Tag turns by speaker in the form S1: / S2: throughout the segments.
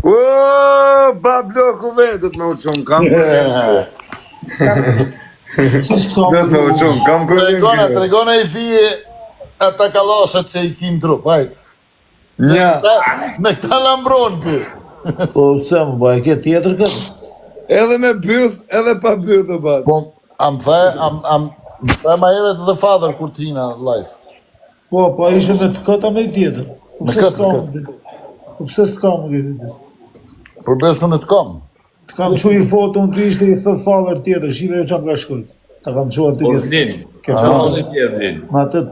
S1: O, ba bloku vetët me uqun, kam
S2: Tregona i fije ata kaloshat që i kin trup, hajt.
S1: Nja.
S2: Me këta lambron kë.
S3: Po, se më bëj, ke tjetër këtë?
S1: Edhe me byth, edhe pa byth o bat.
S2: Po, më the ma herët The Father kur t'hina live.
S3: Po, po ishe me të këta me tjetër.
S2: Me këtë.
S3: Po pse s'ka më këtë?
S2: Për besu në t'kom.
S3: Të kam që i foton të ishte i The Father tjetër, shive jo që më ka shkujt. Ta kam që aty
S4: Vlin.
S3: Ma të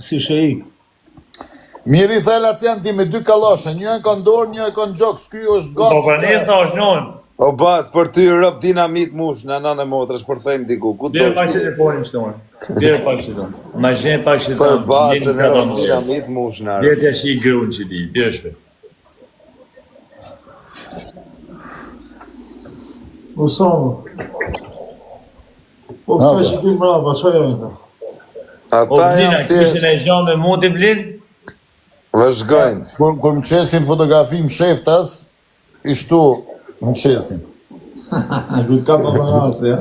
S3: si shejik.
S2: Miri thelat janë ti me dy kaloshe, një e ka dorë, një e ka në gjokë, s'ky është
S4: Po
S2: gatë.
S4: për një thash non.
S1: O bat, për ty rëp dinamit mush në nanë e motrës, për thejmë diku, ku
S4: Bjerë
S1: do
S4: pak telefonin shtonë. Bjerë pak shtonë. Ma gjenë pak
S1: Për
S4: shtonë.
S1: basën e rëp dinamit mush në arë.
S4: Bjerë të shi i grunë që di. Bjerë shpe.
S3: O samë. Po këta që ti mrava, që janë këta?
S4: O
S1: Ata
S4: Vlina,
S1: janë
S4: këshën
S1: thjesht,
S4: e gjanë me mundi Vlin?
S1: vëzhgojnë.
S2: Kur më qesin fotografi më sheftas, ishtu më qesin.
S3: Këtë ka për përnartë, ja?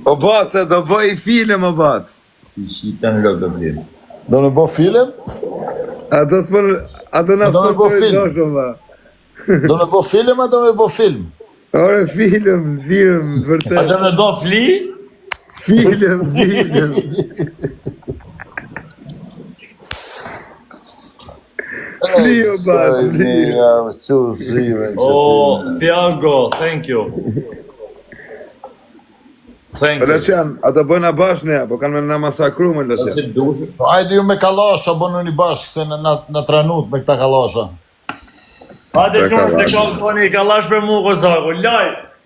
S1: O bat, se do bëj film o bat.
S4: I shita në lëkë Vlin.
S2: Do në bo film?
S1: Ato s'për, ato në
S2: Do me bo
S1: s'për
S2: film.
S1: doshëm, ba.
S2: Do në bo film, a do në bo film?
S1: Ore, film,
S4: A
S1: vërtet.
S4: të me do fli?
S1: Film. Fli o bat, fli.
S2: Që zhive që
S4: O, Thiago, thank you. Thank you.
S1: Lëshan, ato bëjnë a bashkë ne, po kanë me në masakru me
S4: Si
S1: Lëshan.
S4: dushë.
S2: Hajde ju me kalasha, bënë një bashkë, se në tranut me këta kalasha.
S4: Hajde qunë të kam toni, kalash për mu Kozaku.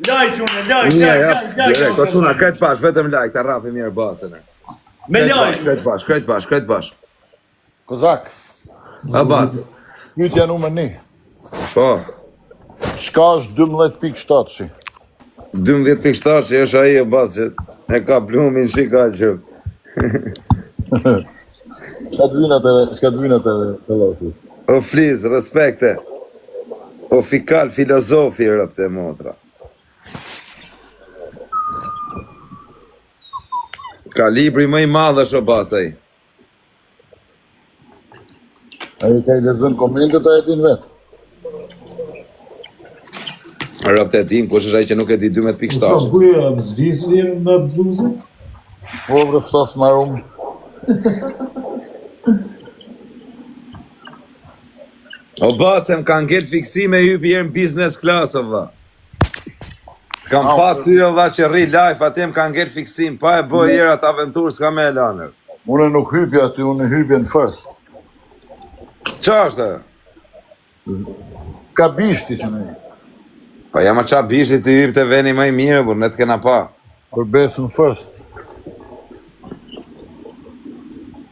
S4: Laj qunë, laj.
S1: Dire, ko quna, krejt pash, vetëm like, ta rafi mirë basën e.
S4: Me laj.
S1: Krejt pash.
S2: Kozak,
S1: A bat,
S2: pyetja numër 1.
S1: po,
S2: Çka është 12.7 shi?
S1: 12.7 që është aji e bat, që e ka plumin shika që.
S2: Shka të vinat e kalashu?
S1: O fliz, respekte. O fikal filozofi rëpte e motra. Ka libri më i madh është o basaj.
S2: A i ka i lezën komentet a e din vetë?
S1: Rëpte e tim, kush është ai që nuk e di 12.7.
S3: Kuja, zvizli jemi me atë bluzë?
S2: Po vërë fëtos marum.
S1: O bacem, kanë ngell fiksime hypi herë në business class, o va. Kam pa ty o va që rri life, atem kanë ngell fiksim, pa e bëj herë atë aventurë, s'ka me e lanër.
S2: Unë nuk hypja aty, unë hypja në first.
S1: Qa është?
S2: Ka bishti që ne.
S1: Pa jam a qa bishti të hypë të veni më i mire, por ne të kena pa.
S2: Për besën first.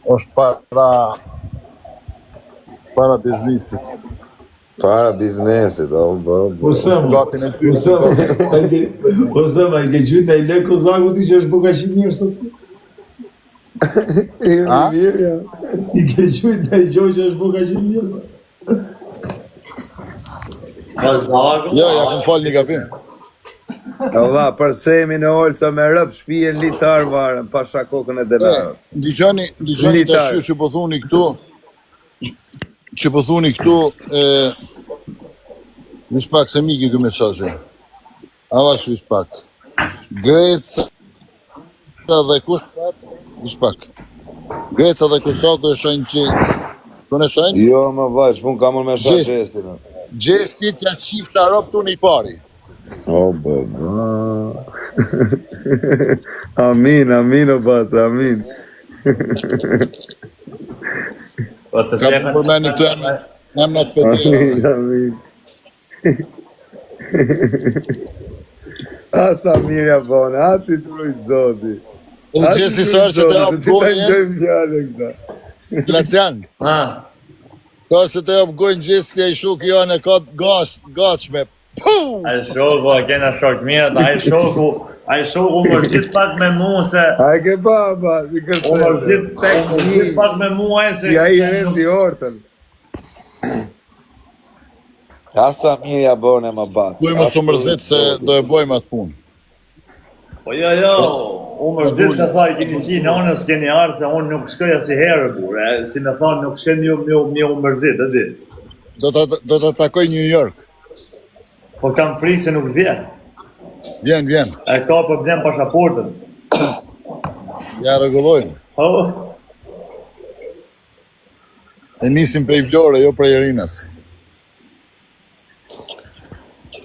S2: është para biznisit.
S1: Para biznesit, o bë.
S3: Po sem,
S2: Gatin e ty.
S3: po sem, ai ke gjyt ai le Kozaku ti që është buka që mirë sot.
S2: A?
S3: I ke gjyt ai gjë që është buka që mirë.
S2: Ja, ja kum fal një gabim.
S1: Allah, përsemi në olë me rëp shpijen litar varën, pa shakokën e denarës.
S2: Ndigjoni të shqy që po thuni këtu, vish pak se miki kë mesazhe. Avash vish pak. Greca dhe kush pat, vish pak. Greca dhe Kosovo e shojnë që tonë shojnë?
S1: Jo, më vash, pun kam unë me shak gestin.
S2: Gestit ja qifta rob tu një pari.
S1: O, baba. Amin, o batë, amin.
S2: Ka përmeni këtu jam në të pëtira.
S1: Amin. Asa mirja bone, ati të rujtë zoti.
S2: E gjesti sërë që të jopë gojnë, Glacian, sërë që të jopë gojnë gjesti e i shuk janë e ka gachme.
S4: Ai shoku, a kena shok mirë, ai shoku Ai shoku më zgjidh pak me mua se
S1: A e ke baba, si
S4: u më zgjidh pak me mua se
S1: Si a i rendi ortën. Asa mirë ja bone më batë.
S2: Duj mos u mërzit se do e bojmë atë punë.
S4: Po jo, unë më zgjidh se tha i keni qinë anës keni ardhë se unë nuk shkoja si herë burë, si me thonë nuk shkën një u mërzit, e di.
S2: Do të takoj New York.
S4: Po kam frikë se nuk vjen.
S2: Vjen.
S4: E ka për vjen pasaportën.
S2: Ja rregullojmë.
S4: Po,
S2: E nisim prej Vlore, jo prej Irinas.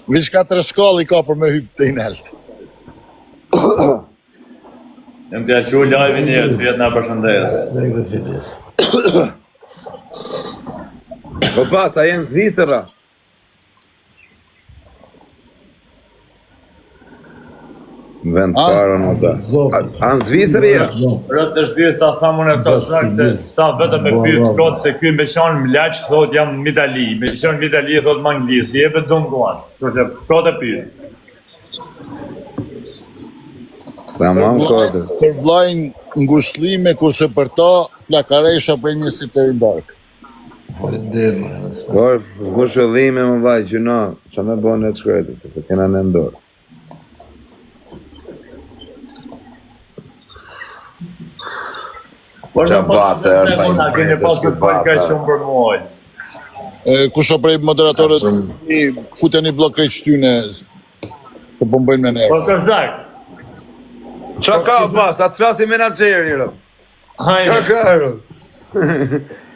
S2: Vish 4 shkollë i ka për me hypë të inelt.
S4: Në të që live një të vjetë nga përshëndes.
S3: Drejtë fitës.
S1: Po baca, jenë Zvicera. Në vend parën o ta. A në Zviceri e?
S4: Rëtë të shpirë ta thamun e këto shak se ta vetëm me pyrt kotë se ky me qanë mlaq thot jam Mitali, me qanë Mitali thot më anglisë, jepet dumë guash. Kështë kote pyrt.
S1: Tamam kodë.
S2: Për vllajnë ngushëllime, kurse për ta flakaresha për një si të rindark.
S3: Faleminderit.
S1: Por, ngushëllime më vaj, gjuna, që me bone të shkretit, se kena në ndorë. Qa bace, është sa i
S4: Na keni
S1: mbrete,
S4: pas
S1: shkë
S4: për për ka
S1: baca.
S4: shumë për muaj.
S2: Kusho prej moderatorët i futen një blok krejt shtyne të bombojnë me
S4: Po
S2: nerë.
S4: Kazak,
S1: Qa ka baca, atë flasi menageri, ro. Qa
S4: hajde.
S1: ka, ro?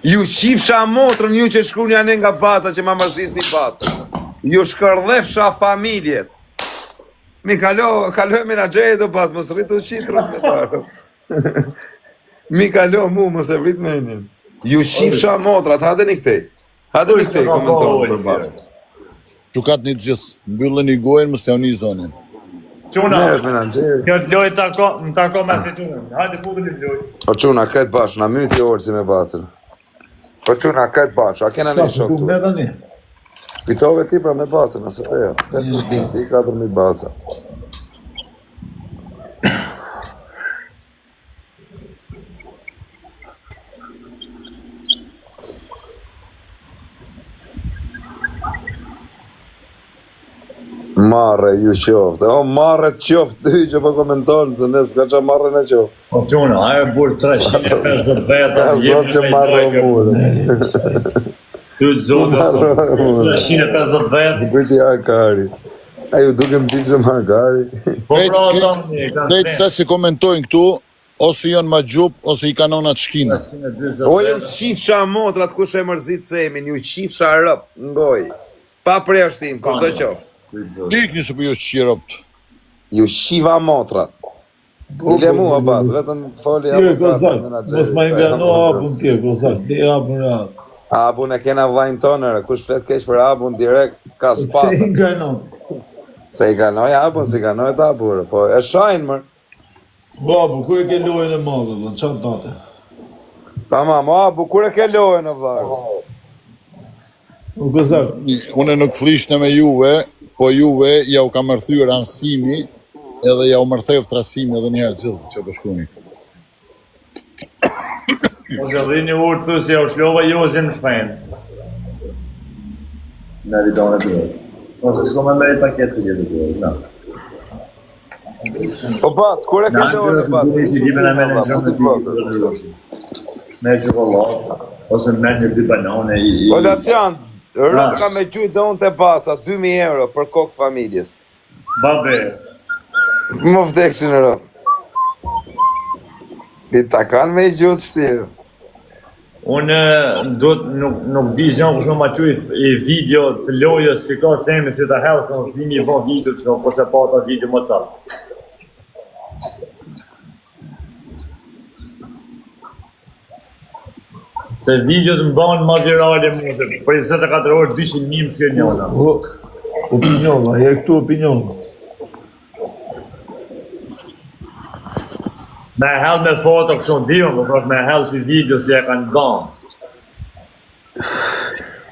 S1: Ju shifsha motrën, ju që shkrunja në nga baca që ma mërzis një baca. Ju shkërdhefsha familjet. Mi kaloj menageri do pas, mos rritu qitrën me tarë. Mi kalo mu, mos e vrit menin. Ju shifsha motrat, hade një këtej. Hade një këtej, komentarë për bashkë.
S2: Qukat një gjithë, mbyllën i gojnë, mos të janë një zonin.
S4: Quna,
S1: Neret menageri.
S4: kjo të loj më tako me fitunën. Hajde futën i loj.
S1: O quna, kretë bashkë, na myti orë si me bacën. Po quna, kretë bashkë, a kena një
S3: Tash
S1: shok
S3: ku
S1: tu?
S3: me tani.
S1: Pitove ti pra me bacën, asë e jo. 5.000 pinti, 4.000 baca. Marre ju qoftë, o marre të qoftë ty që po komentonë, se ne s'ka qa marre në qoftë.
S4: Po quna, ajo burë 350 veta.
S1: Ka zot që marre o mure.
S4: Ty të zotë,
S1: Marre o mure.
S4: 350 vetë.
S1: Bëjti Arkari. A ju duke më tipë se më Arkari.
S4: Po pra tonë,
S2: Drejt këta që komentojnë këtu, ose janë ma gjupë, ose i kanonat shkina.
S1: O ju qifsha motrat kush e mërzit semin, ju qifsha rëp, ngoj. Pa preashtim, kushdo qoftë.
S2: Dik një se për ju qirëpt.
S1: Ju shiva motrat. I le mua bas, vetëm foli
S3: Tire Kozak, mos ma invjano abun tire Kozak, le abun rahat.
S1: Abun e kena vajnë tonërë, kush flet keq për abun direkt ka
S3: Që i
S1: spata.
S3: ngajnon.
S1: Se i kanoj abun, si kanoj të aburë, po e shajnë mër.
S3: Babu, ku e ke lojën e madhe, dhe në qatë date?
S1: Tamam, abu, kur e ke lojën në varë?
S3: U Kozak,
S2: Une nuk flishte me juve, po juve ja u ka mërthyr ansimi, edhe ja u mërthejv trasimi edhe njëherë gjithë që të shkuni.
S4: Po që dhini urë të si ja u shlova Jozin në shpenë. Në vidone të dojë. Po se shko me meri paket të gjithë të dojë, na.
S1: Po pas, kur e ke lojën në pas?
S4: Si gjime në mene në shumë të tjë. Me qokollatë, ose me një dy banane i...
S1: Po Lacian, rëmë ka me gjujtë dhe unë të baca, 2.000 euro për kokë familjes.
S4: Babe,
S1: Më vdekshin në rëmë. I ta kanë me i gjutë shtirë.
S4: unë nuk di zhënë kështë ma quj i video të lojës si ka semi si të helë, se në shtimi i bon video të shumë, po se pa ta video më qatë. Se videot më banë ma virale mu, se për 24 orë 200.000 më shkër njona.
S3: opinion, a je këtu opinion.
S4: Me hell me foto kështë në dion, po thosh me hell si video si e kanë ganë.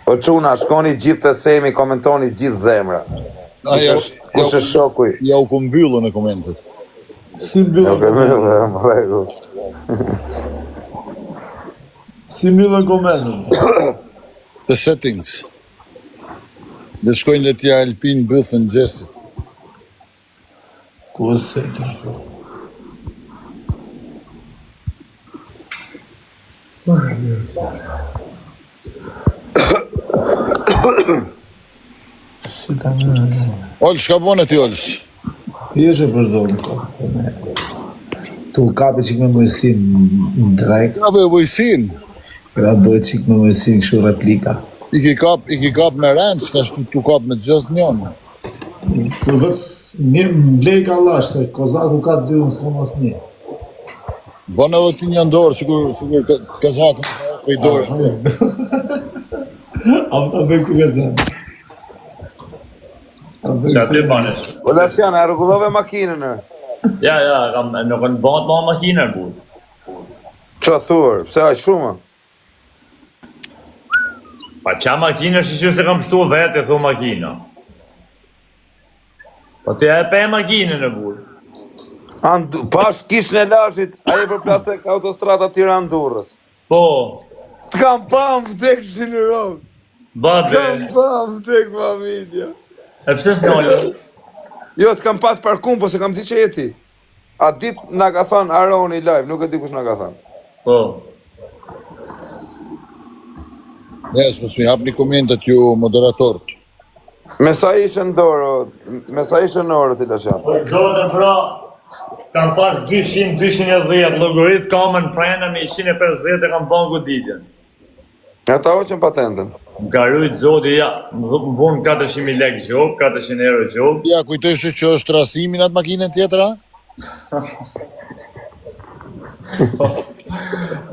S1: Po quna, shkoni gjithë të semi, komentoni gjithë zemra. Kush është shokuj?
S2: Ja u kumbyllën në komentet.
S3: Si mbyllën Si mbyllën komendën.
S2: The settings. Dhe shkojnë le t'ja Alpin bëthën gjestit.
S3: Ku settings? Si ta më...
S2: Olë, shka bone ti, Olës?
S3: Jeshe për zonë ka. Tu kape qik me mëjësin në drejk.
S2: Ja be vojsin.
S3: Pra bëjt qik me mëjësin këshu replika.
S2: I ki kap me rëndë, që ta tu kap me gjithë njënë.
S3: Për vetë një mblej ka lash, se Kozaku ka 2, unë s'ka mas një.
S2: Bën edhe ti një ndorë, sikur Kazakën për i dorë.
S3: A ta bëj këtë zemë.
S4: Që aty banesh.
S1: O Lasjan, e rregullove makinën e?
S4: Ja, nuk në bëhat ma makinën, bu.
S1: Qa thuar, pse aq shumë?
S4: Pa qa makina është që se kam shtu vetë e thu makina. Po të e pe makinën e burë.
S1: Pash kishën e lashit, aje për plastek autostrata Tiranë-Durrës.
S4: Po,
S1: T'kam pa më vdek Zhinërov.
S4: bate,
S1: T'kam pa më vdek familja.
S4: e pse s'nallë?
S1: Jo, t'kam pa të parkum, po se kam di që jeti. A dit nga ka thënë Aroni live, nuk e di kush nga ka thënë.
S4: Po,
S2: Nes, mos mi hap një komentet ju moderatorët.
S1: Me sa ishë në dorë, me sa ishë në orë, ti Lasjan.
S4: po zote pra, kam pas 210 logarit, kamën frena me 150 e kam banku ditën.
S1: E ta hoqën patentën.
S4: Më ka rujt zoti, ja, më vonë 400.000 lekë gjokë, 400 euro gjokë.
S2: Ja, kujtojshë që është rasimin atë makinën tjetër, a?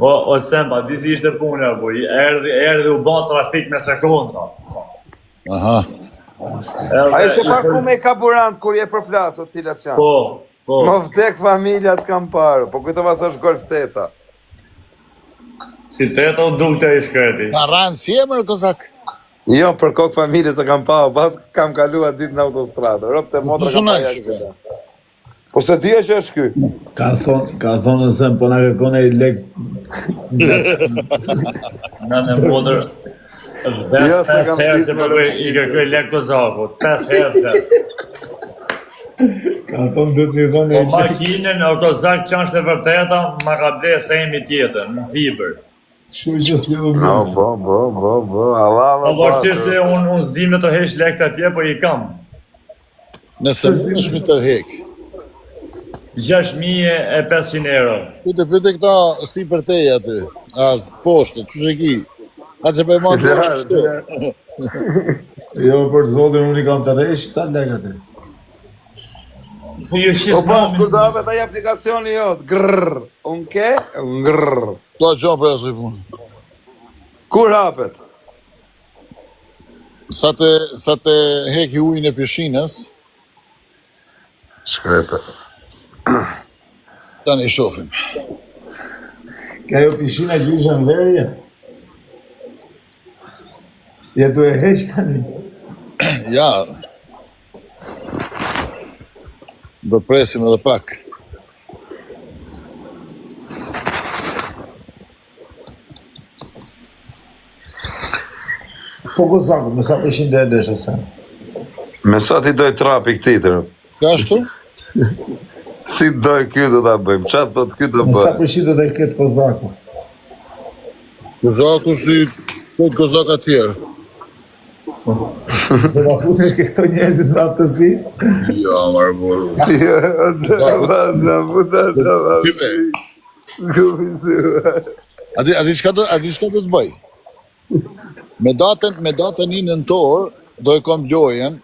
S4: O sempa, disi ishte puna, po, erdi u ba trafik me sekonda.
S2: Aha.
S1: A ishë parku me kaburant kur je për plasë, o ti Lasjan.
S4: Po,
S1: Më vdek familja t'kam parë, po kujto vas është Golf 8.
S4: si teta u duk të i shkreti.
S2: Ta ranë si e mërë Kozak?
S1: Jo, për kokë familje se kam pa, pas kam kaluar ditë në autostradë. Rëpë të motra kam pa
S2: sunaj
S1: jashtë.
S2: shkë.
S1: Po se di që është ky?
S3: Ka thonë nësëm, po nga kërkone i lek...
S4: Në në modër, vdes
S1: Jo, se
S4: 5
S1: kam
S4: herë
S1: ditë
S4: se
S1: me
S4: përve i kërkoj lek Kozakut, 5 herë vdes.
S3: Ka thonë dhëtë një thonë
S4: Po
S3: e lek...
S4: makinën o Kozak që është e vërteta, ma ka ble se emi tjetër, në fiber.
S3: Shu që s'ju
S1: No, bo, Allah,
S4: Po vërshirë se unë zdim në të hesh lek të atje, po i kam.
S2: Nëse më është mi tërhek.
S4: 6.500 euro.
S2: Pyte këta si për teja aty. As poshtë, që shë ki? A që për mandë në kështu.
S3: Jo, për zotin, unë i kam të resh, ta lek atë.
S4: Po ju
S1: Po
S4: shqis
S1: pas, kur të hapet ai aplikacioni jot, grrrr, unë ke, grrrr.
S2: Ta qonë për jasë i punë.
S1: Kur hapet?
S2: Sa të heki ujnë e pishinës,
S1: Shkrepe.
S2: ta një shofim.
S3: Ka jo pishina që isha në verje? Ja tu e heq tani?
S2: Ja. Do presim edhe pak.
S3: Po Kozaku, me sa përshin dhe e deshe se?
S1: Me sa ti doj trapi këtitër?
S2: Ka ashtu?
S1: Si doj kjo do ta bëjmë? Qatë thot kjo do
S3: Me sa
S1: bëjmë?
S3: përshin dhe këtë Kozaku?
S2: Kozaku si këtë Kozaka tjerë.
S3: Do ma fusish ke këto njerëzit në aftësi?
S2: Ja, marë borë. A di çka do të bëj? Me datën 1 nëntor do e kom lojën,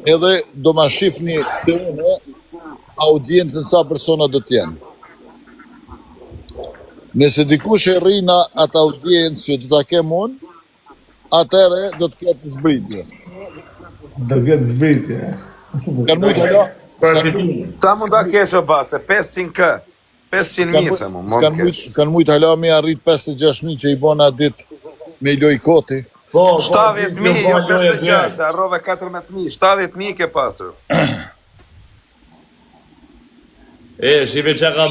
S2: edhe do ma shifni të une audiencën sa persona do t'jenë. Nëse dikush e rrina atë audiencë që do t'a kem unë, atëre do të ketë zbritje.
S3: Do këtë zbritje.
S2: Kanë mujtë hala?
S1: Sa mund ta kesh o bate? 500k? 500.000 të
S2: S'kan mujtë hala me arrit 56.000 që i bona ditë me i loj koti.
S4: Po,
S1: 70.000, jo 56, se arrove 14.000, 70.000 ke pasur.
S4: Shive që ka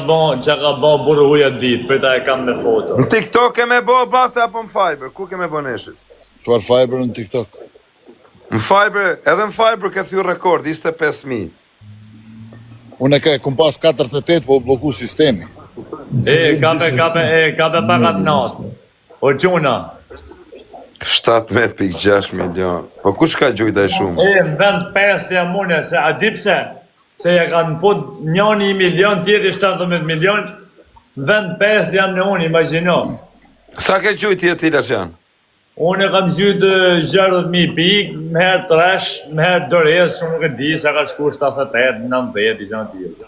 S4: bon burë huja ditë, për ta e kam në foto.
S1: Në TikTok ke me bo bace apo në Fiber? Ku ke me bo neshit?
S2: Çfarë Fiber në TikTok?
S1: Në Fiber, edhe në Fiber ke thyu rekord, 25.000.
S2: Unë kum pas 48, po u bloku sistemi.
S4: Ka be pakat natë. O quna.
S1: 17.6 milion. Po kush ka gjujt e shumë?
S4: Në vend 5 jam une, se a di pse? Se ja kanë fut njani 1 milion, tjeti 17 milion, në vend 5 jam në unë, imagino.
S1: Sa ke gjujt i e tila që janë?
S4: Unë e kam gjytë 60.000 pikë, më herë tresh, më herë dores, shumë nuk e di, sa ka shku 78, 90, i që në tjilë.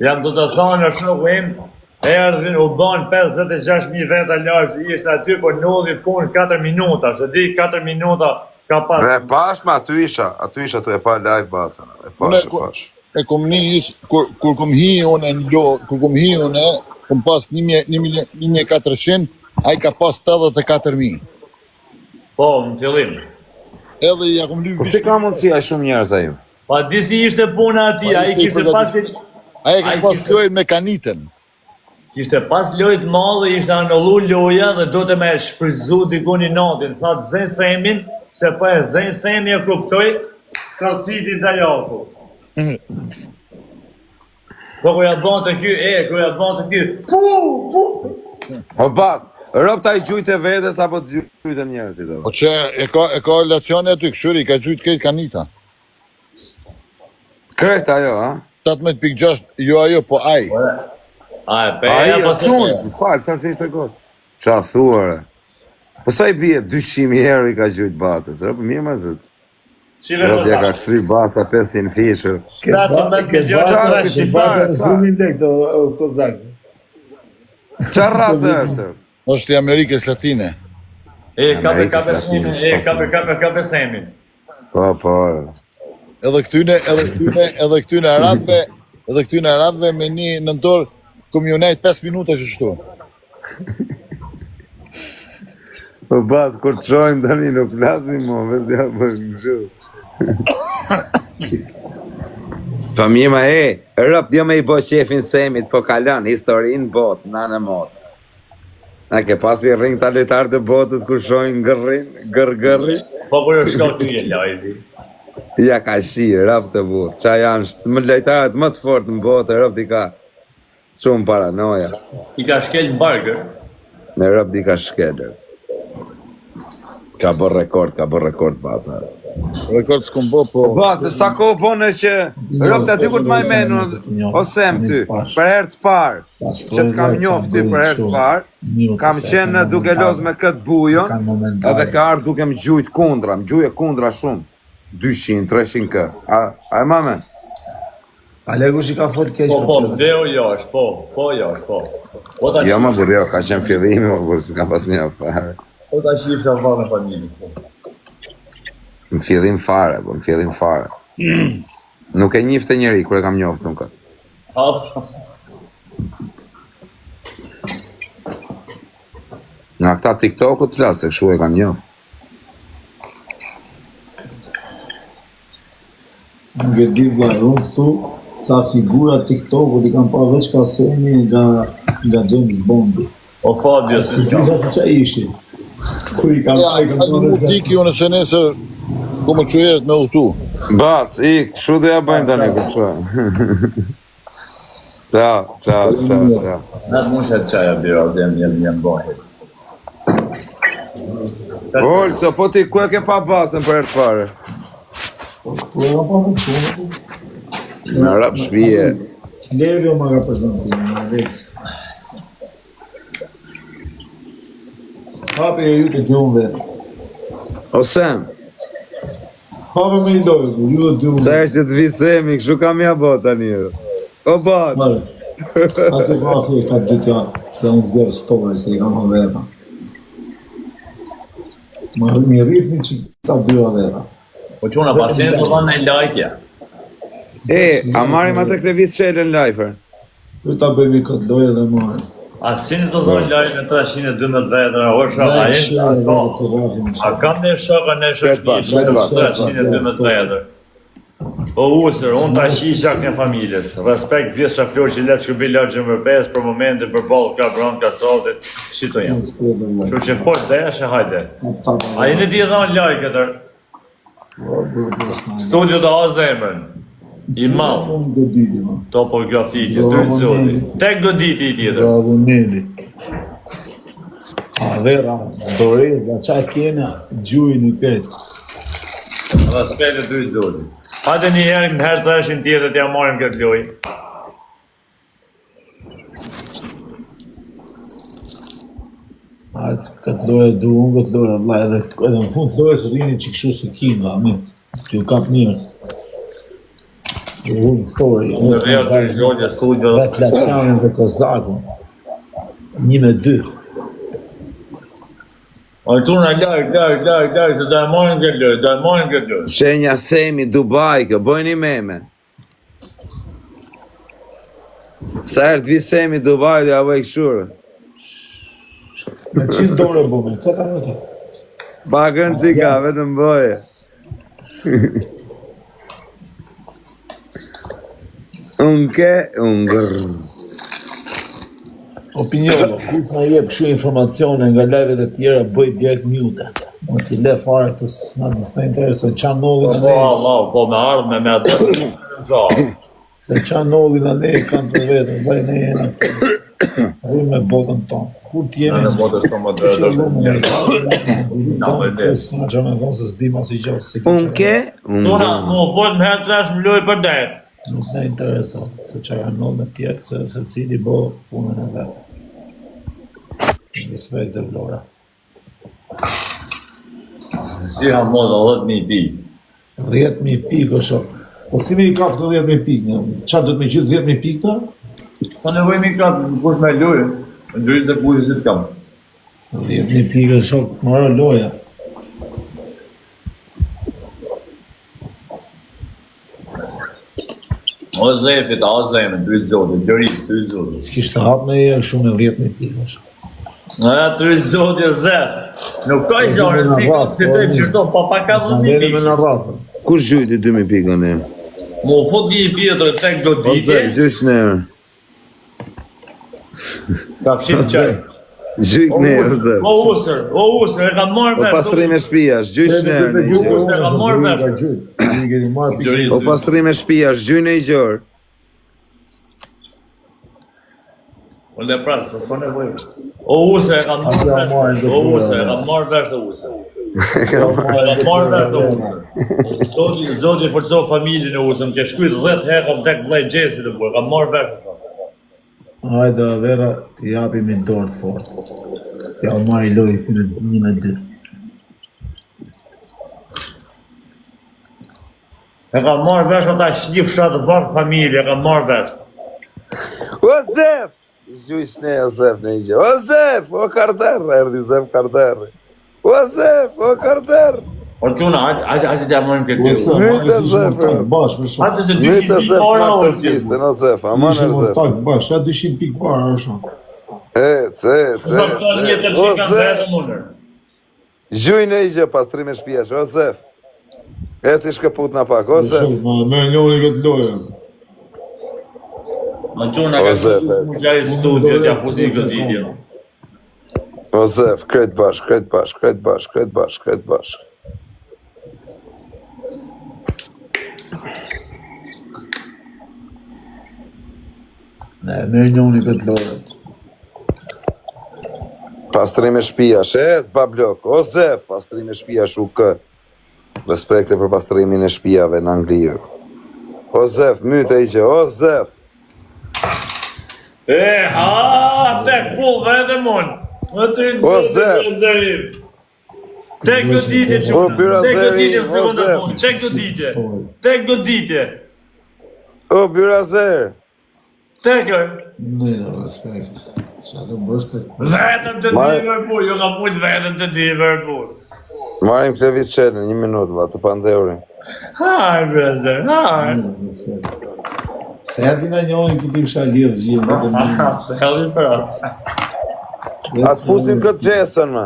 S4: Jam do të thonë, është nuk imë, erdhin u banë 56.000 veta larë, që ishte aty, por nodhi punë 4 minuta, që di 4 minuta ka pas.
S1: Dhe pash ma, aty isha tu e pa live basën, e pash.
S2: E kom nis, kur kom hi unë në lo, kur kom hi unë, kom pas 1.400, a i ka pas 84.000.
S4: Po, në fillim.
S2: Edhe ja kom lyp.
S1: Po si ka mundësi a shumë njerëz a ju?
S4: Pa disi ishte puna ati, a i kishte pas...
S2: A i ka pas lojnë me kanitën.
S4: Kishte pas lojt madhe, ishte anullu loja dhe do të me shfrytzu dikuni natin. Thatë zënë semin, se pa e zënë semi e kuptoj, kalciti dhe jako. Po kuja ban të ky, pu!
S1: O bat, rëpta i gjujt e vedes apo të gjujt e njerëzit?
S2: Po që e ka relacione aty, këshuri, ka gjujt këtë kanita.
S1: Krejt ajo, ha?
S2: 17.6, jo ajo, po aj.
S1: Aja, qunë, falë, sa që ishte kot. Qa thuare. Po sa i bje 200.000 euro i ka gjujt batës, rëpë mirë më zëtë. Rëpë ja ka këtry basa 500 fishër.
S3: Ke batër shumë lek do kozak.
S1: Qa rrasë është?
S2: është i Amerikës Latine.
S4: Kape semin.
S1: Po.
S2: Edhe këtyne arabëve me një nëntor komionet 5 minuta që shtu.
S1: Po bas, kur të shojmë tani nuk flasim mo, vetë ja më në shu. Po mima rëpt jo me i bo qefin semit, po kalon historinë botë, në motë. Na ke pasi rinjë ta letarë të botës kur shojnë gërrin?
S4: Po kur është shko ty e lajvi.
S1: Ja ka shi, rëpt të burë. Qa janë më lejtarët më të fort në botë, rëpt i ka shumë paranoja.
S4: I ka shkel në bargër.
S1: Në rëpt i ka shkeller. Ka bërë rekord baza.
S2: Rekord s'kom bo, po...
S1: Batë, sa ko bone që rëpt aty kur të maj menu, osem ty, për herë të parë, që të kam njoft ty për herë të parë, kam qenë duke loz me këtë bujon, edhe ka ardhë duke më gjujt kundra, më gjuje kundra shumë, 200, 300 kë, a e mamen?
S3: Alegu që ka fol keq.
S4: Po, veo jash, po jash, po.
S1: Jo më burjo, ka qenë fillimi, më burë, s'm ka pas një farë.
S4: Po ta që i fja varë në familje, po.
S1: Më fillim fare. Nuk e njifte njeri, kur e kam njoftë në këtë. Nga këta TikTok-u të flasë, se këshu e kam njoftë.
S3: Nuk e di vla, unë këtu, sa figura TikTok-u i kam pa veç ka semi nga James Bondi.
S4: O Fabio, se
S3: që qa ishi. Kur i kam
S2: sa një mu tiki unë se nesër, ku më qëherët me utu.
S1: Bac, këshu dhe ja bëjmë tani këshu. Ciao.
S4: Në të mushet qaja bira, dhe jem bëhet.
S1: Olso, po ti ku e ke pa basën për herë të fare?
S3: Po e kam pa më shumë.
S1: Në rap shpije.
S3: Levio më ka prezentin, në vetë. Hape e ju të gjumë vetë.
S1: Osem,
S3: Hape me i dojë, ju të gjumë
S1: sa
S3: vetë.
S1: është të visemi, këshu kam ja bota njërë. O bat!
S3: Mare, atë hape e ka dytja, dhe unë djerë stove, se i kam ha veta. Më rritni që ta dyra veta.
S4: Po quna, pasien të dhanë në lajkja.
S1: A marim atë krevis qelen lajfer?
S3: Për ta bëjmë i këtë dojë dhe marë.
S4: Asin të thonë lajnë 312 vetra, osha, a kam në shoka në shoshni, 312 vetra. O usër, unë ta shisha kënë familjes, respekt vjesë shaflor që letë shkubi lagë më bes, për momentin, për balë, ka branë, ka sotit, shito jam. Që që po të deshe, hajde. A i në ti dhanë lajë këtër? Studio të azemën, i malë, topografike, drytë zoti. Tek goditi i tjetër.
S3: Bravo, Neli. A vera, dore, da qa kena, gjuj një petë.
S4: Respekt e drytë zoti. Hajde një herë, në herë të eshin tjetër t'ja marim këtë lojë.
S3: Këtë lojë du unë, këtë lojë, vla, edhe në fund të lojës rini që këshu së kinga, amin, që ju kap mirë. Unë këtori,
S4: Në rrëtë të zhjolje studio.
S3: Refleksionin dhe Kozakun, 1-2.
S4: Altuna lajë, se da e marim këtë lojë,
S1: Shenja Semi, Dubai, kjo, bojni meme. Sa herë të vi Semi, Dubai, dhe avoj këshurë.
S3: Me $100 bëme, këta në të.
S1: Bakën t'i ka, vetëm boje. Unë gërë.
S3: Opiniono, kus na jep kështu informacione nga live-et e tjera, bëj direkt mute. Mos i le fare të s'na interesoj çan nollin
S4: Po, Allah, po me ardhme me atë.
S3: se çan nollin ne kanë për vetën, bëj ne jena. Rrim me botën tonë. Kur t'jemi
S4: Në botës të më drejtë.
S3: s'ka që me thonë se s'dim as i gjatë se
S4: Tuna, mu vojt në herë trash më lojë për derë.
S3: nuk na intereson se çka kanë ndodhur me tjerë, se cili bë punën e vet. Respekt dhe vlora.
S4: Si ha moda 10.000 pikë.
S3: 10.000 pikë është. Po si me i ka këto 10.000 pikë? Çfarë do të më gjithë 10.000 pikë ta?
S4: Sa nevoj mi ka kush me lojë, në gjëri se kush si të kam.
S3: 10.000 pikë është marrë loja.
S4: O zefit, o zemën, të rritë zotë, gjërit, të rritë zotë.
S3: S'kishtë hap me e shumë e 10.000 pikë është.
S4: Aja të rritë zotë e zef. Nuk ka i zhore, si këtë fitojmë qështo, pa ka 10.000
S3: Me në
S4: pikë.
S3: rrafë.
S1: Kur zhujti 2.000 pikën e?
S4: Mu fot një tjetër tek goditje,
S1: Gjysh në erë.
S4: ka fshim qaj.
S1: Gjysh në erë.
S4: O usër, e ka marrë
S1: O
S4: vesh.
S1: pastrim e shpijash, gjysh në erë.
S4: Ose ka marrë vesh. Gjërit,
S1: O pastrim e shpijash, gjysh në i gjorë.
S4: O le prasë, po s'ka nevojë. O usër, e ka marrë vesh. O usër, e ka marrë vesh të usër. E ka marrë vesh të usër. Zoti për çdo familjen e usëm, ke shkujt 10 herë kam tek vllai Xhesit e bukur, ka marrë vesh.
S3: Hajde, vera, t'i japim i dorë të fort. T'ja u marrë i lojë kënë 1-2.
S4: E ka marrë vesh ata shlifsha të varë familje, e ka marrë vesh.
S1: O Zef! Gjysh në e Zef në i gjorë. O Zef! O Karder! Erdi Zef Karder. O Zef! O Karder!
S4: O quna, hajde t'ja marrim këtë dy.
S1: Mytë e Zef!
S3: Bashkë, për shumë.
S4: Hajde se
S1: Mytë
S4: 200
S1: e Zef
S4: pikë ora
S1: në
S4: o
S1: të qiste, në Zef. Aman e
S3: Ishim
S1: Zef.
S3: takë bashkë, atë 200 pikë parë është shumë.
S4: Në të njëtër që
S1: O
S4: kanë
S1: Zef!
S4: vetë munër.
S1: Gjuj në i gjë, pastrim e shpijash. O Zef! E ti shkëput në pak. O Zef!
S3: Me njëri këtë lojë.
S4: Në quna
S1: O
S4: ka
S1: Zef,
S4: shumë mushlaj të studio t'ja futi i goditje.
S1: O Zef, krejt bashk, krejt bashk, krejt bashk, krejt bashk, krejt bashk.
S3: Ne, me njëri këtë lojë.
S1: Pastrim e shpijash, s'ba blok. O Zef, pastrim e shpijash u kë. Respekte për pastrimin e shpijave në Anglirë. O Zef, myte i gjë, o Zef.
S4: Tek pull vetë mon.
S1: O Zef.
S4: Tek goditje
S1: O
S4: quna.
S1: byra
S4: Tek goditje
S1: zeri,
S4: në sekundë
S1: o
S4: të punë. Tek goditje. Tek goditje.
S1: O byrazer.
S4: Tekër.
S3: Në respekt. Qa të bësh të...
S4: Vetëm të di Liverpool, jo ka mujt vetëm të di Liverpool.
S1: Marim Klevis Qelën, 1 minutë, va, të pandeuri.
S4: Haj, breze, haj.
S3: Se heti na njoni këtë isha lidhë zgjim.
S4: Se helin për atë.
S1: A të fusim këtë gjesën, ma.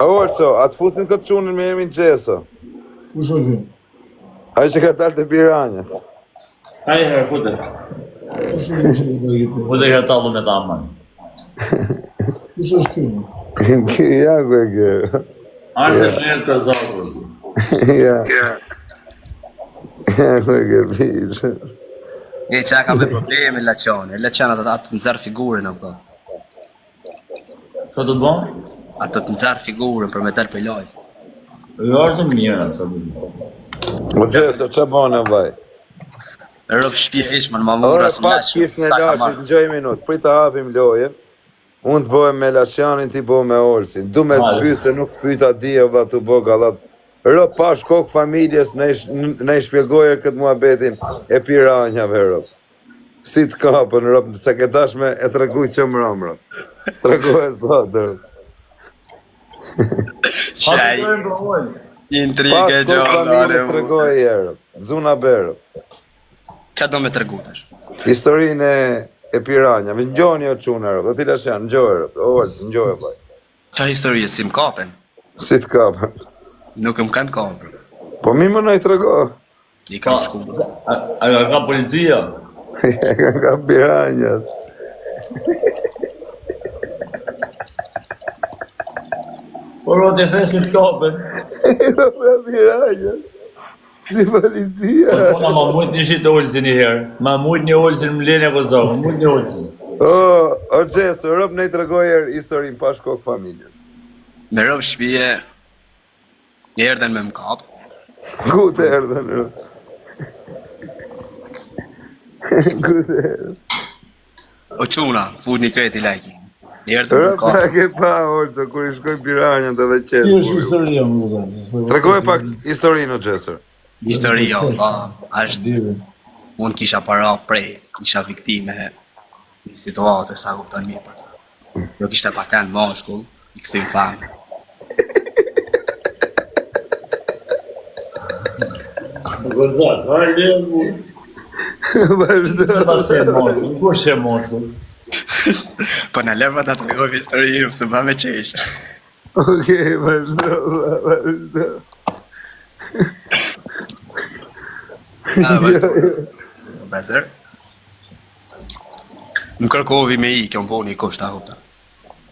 S1: Orso, a të fusim këtë qunën me emrin Gjeso.
S3: Ku shë kjo?
S1: Ai që ka dalë të Piranjës.
S4: Hajde herë, fute.
S3: Ku shë kjo?
S4: Fute ka tallu me ta man.
S3: Ku shë kjo?
S1: Ja, ku e kjo.
S4: Arse për të zakur.
S1: Ja. Ja, ku e kjo, pishë.
S5: E që ka me probleme Lacione, Lacione atë të nëzarë figurën o këto.
S4: Që të të bon?
S5: Atë të nëzarë figurën për me tërë për lojë.
S4: Jo është mirë, sa të bon.
S1: O Gjeso, që bane, vaj?
S5: Rëpë shpje ishme në mamura
S1: Ore,
S5: së
S1: pas kish në lashit, në gjoj minut, prit të hapim lojen. Unë të bojmë me Lasjanin, ti bojmë me Olsin. Du me të pytë se nuk pyta dieva të bo galat. Rë pash kokë familjes, ne i shpjegojër këtë muhabetin e Piranjave, rë. Si të kapën, rë, se këtash me e treguj që më ramë, rë. Treguj e sot, rë.
S5: Qaj, intrige
S1: Pas kokë
S5: gjollë,
S1: familjes treguj e jërë, zuna berë.
S5: Qa do me tërgutash?
S1: Historinë e Piranjave, në gjoni o qunë, rë. Do t'i Lasjan, në gjojë, rë. Olsin, në gjojë, vaj.
S5: Qa historie si më kapen?
S1: Si të kapën.
S5: Nuk më kanë kapër.
S1: Po mi më nëjë tregoj.
S5: I kam shku.
S4: A ka policia?
S1: Ka Piranjas.
S4: Por o të thesin të kapën.
S1: Ka Piranjas. Si policia.
S4: Po qona ma mujt një shqit Olsin një herë. Ma mujt një Olsin më lene Kosovë. Ma mujt një Olsin.
S1: O Gjesu, rëp nëjë tregojër historin pash kokë familjes.
S5: Me rëpë shpije, erdhen me më kapë.
S1: Ku të erdhen, rëp? Ku të erdhen?
S5: O quna, fut një kreti lajki. Erdhen me më
S1: Rëp në
S5: kapë.
S1: ke pa, Olso, kur i shkoj Piranjën të dhe
S3: Kjo është
S1: qetë.
S3: historia më duket.
S1: Tregoj pak historinë, o Gjesu.
S5: Historia, është,
S3: Dive.
S5: unë kisha para prej, kisha viktime një situatë sa kupton mirë për. Jo kishte pa kanë mashkull, i këthim famë.
S4: Gozat, hajde mu.
S1: Vazhdo.
S4: Se pa se e moshtu, kush e moshtu?
S5: Po në lërë ta të regoj historinë, pëse ba me qeshë.
S1: Okej, vazhdo, vazhdo.
S5: Bezër. Më kërkovi me i, kjo më voni i kusht, ta kupta.